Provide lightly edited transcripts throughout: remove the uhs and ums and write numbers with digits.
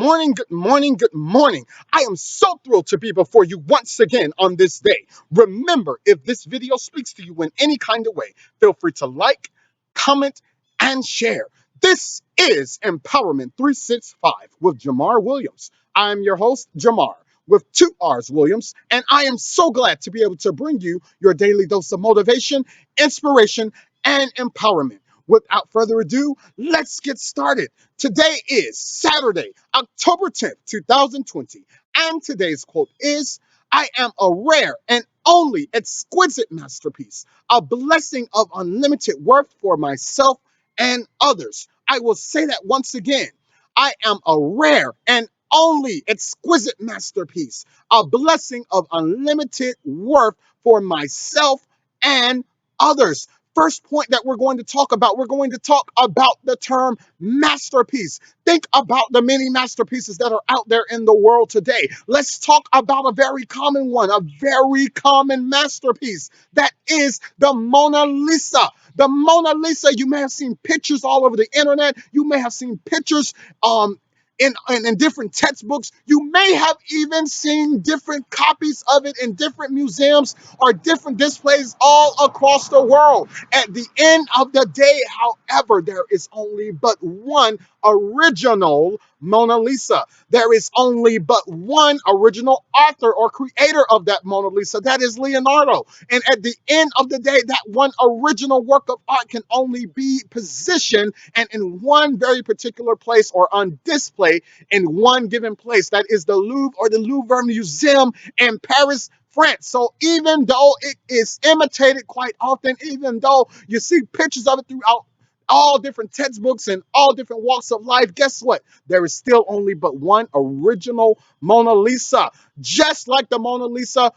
morning, good morning, good morning. I am so thrilled to be before you once again on this day. Remember, if this video speaks to you in any kind of way, feel free to like, comment, and share. This is Empowerment365 with Jamarr Williams. I'm your host, Jamarr, with two R's Williams, and I am so glad to be able to bring you your daily dose of motivation, inspiration, and empowerment. Without further ado, let's get started. Today is Saturday, October 10th, 2020, and today's quote is, I am a rare and only exquisite masterpiece, a blessing of unlimited worth for myself and others. I will say that once again. I am a rare and only exquisite masterpiece, a blessing of unlimited worth for myself and others. First point that we're going to talk about, we're going to talk about the term masterpiece. Think about the many masterpieces that are out there in the world today. Let's talk about a very common one, a very common masterpiece. That is the Mona Lisa. The Mona Lisa, you may have seen pictures all over the internet. You may have seen pictures in different textbooks. You may have even seen different copies of it in different museums or different displays all across the world. At the end of the day, however, there is only but one original Mona Lisa. There is only but one original author or creator of that Mona Lisa. That is Leonardo. And at the end of the day, that one original work of art can only be positioned and in one very particular place or on display in one given place. That is the Louvre or the Louvre Museum in Paris, France. So even though it is imitated quite often, even though you see pictures of it throughout all different textbooks and all different walks of life, guess what? There is still only but one original Mona Lisa. Just like the Mona Lisa,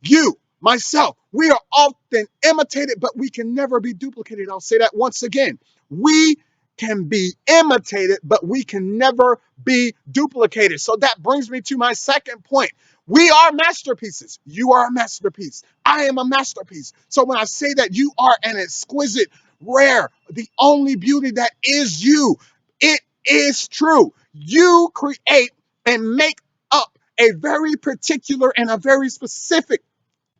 you, myself, we are often imitated, but we can never be duplicated. I'll say that once again. We can be imitated, but we can never be duplicated. So that brings me to my second point. We are masterpieces. You are a masterpiece. I am a masterpiece. So when I say that you are an exquisite, rare, the only beauty that is you, it is true. You create and make up a very particular and a very specific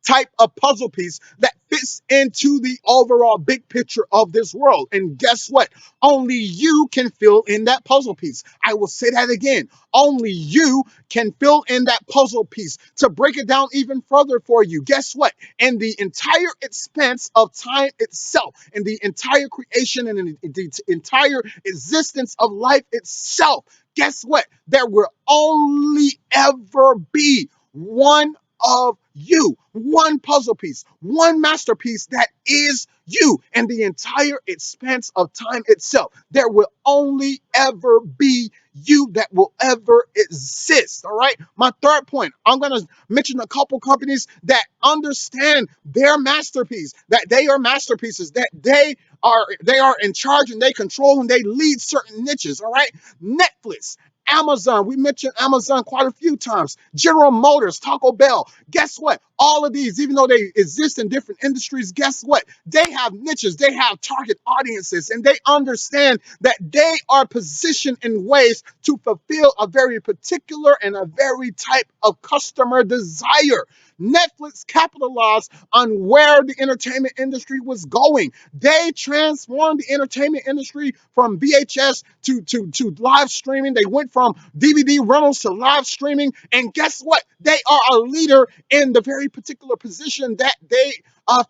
type of puzzle piece that fits into the overall big picture of this world. And guess what? Only you can fill in that puzzle piece. I will say that again. Only you can fill in that puzzle piece. To break it down even further for you, guess what? In the entire expanse of time itself, in the entire creation and in the entire existence of life itself, guess what? There will only ever be one of you, one puzzle piece, one masterpiece that is you in the entire expanse of time itself. There will only ever be you that will ever exist. All right. My third point, I'm going to mention a couple companies that understand their masterpiece, that they are masterpieces, that they are in charge and they control and they lead certain niches. All right. Netflix, Amazon, we mentioned Amazon quite a few times. General Motors, Taco Bell. Guess what? All of these, even though they exist in different industries, guess what? They have niches, they have target audiences, and they understand that they are positioned in ways to fulfill a very particular and a very type of customer desire. Netflix capitalized on where the entertainment industry was going. They transformed the entertainment industry from VHS to live streaming. They went from DVD rentals to live streaming. And guess what? They are a leader in the very particular position that they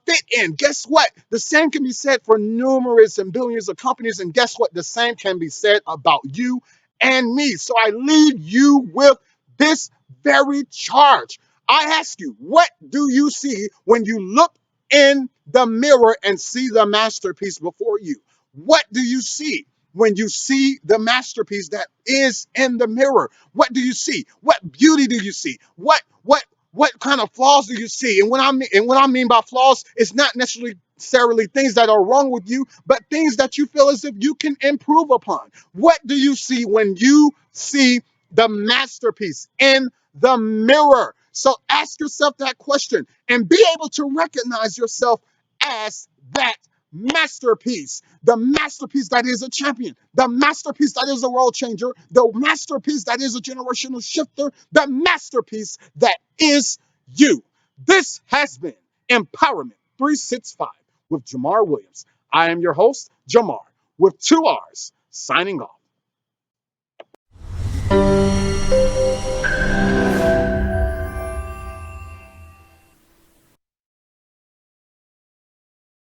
fit in. Guess what? The same can be said for numerous and billions of companies. And guess what? The same can be said about you and me. So I leave you with this very charge. I ask you, what do you see when you look in the mirror and see the masterpiece before you? What do you see when you see the masterpiece that is in the mirror? What do you see? What beauty do you see? What kind of flaws do you see? And what I mean by flaws is not necessarily things that are wrong with you, but things that you feel as if you can improve upon. What do you see when you see the masterpiece in the mirror? So ask yourself that question and be able to recognize yourself as that masterpiece, the masterpiece that is a champion, the masterpiece that is a world changer, the masterpiece that is a generational shifter, the masterpiece that is you. This has been Empowerment 365 with Jamarr Williams. I am your host, Jamarr, with two R's, signing off.